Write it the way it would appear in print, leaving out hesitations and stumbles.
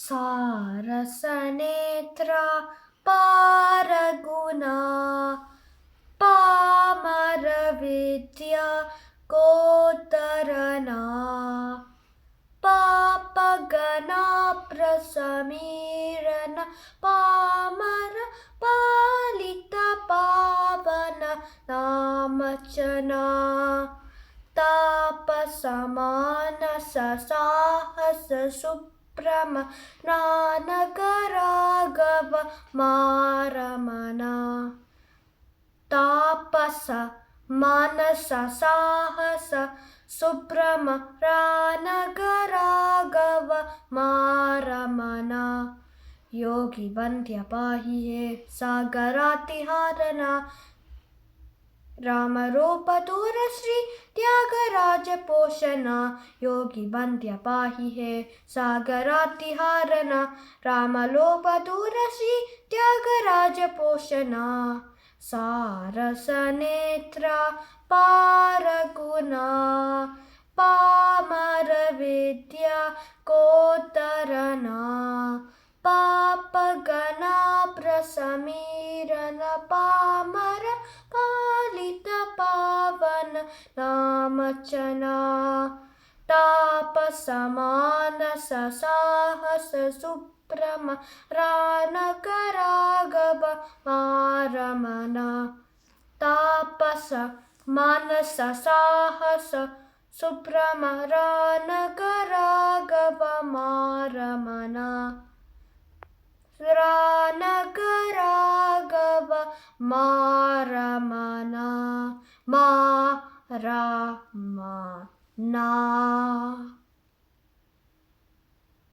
सारसनेत्रा पारगुना पामरविद्या कोत्तरना पापगना प्रसमीरन Palmer पालित पावन नामचना तापसमानस साहस supreme नानगराघव मारमना तापस मानस साहस सुप्रम रानगराघव मारमना योगी वंद्य पाहि हे सागरातिहारना राम रूप दूर श्री त्यागराज पोषना योगी वंद्य पाहि हे सागरातिहारना राम रूप दूर श्री त्यागराज पोषना सारसनेत्रा पारगुना पामरविद्या कोत्तरना पापगना प्रसमीरन पामर पालित पावन नामचना तापसमानस साहस सुप्रम रानगराघव मारमना तापस मानस साहस सुप्रम रानगराघव मारमना रानगराघव मारमना मारमना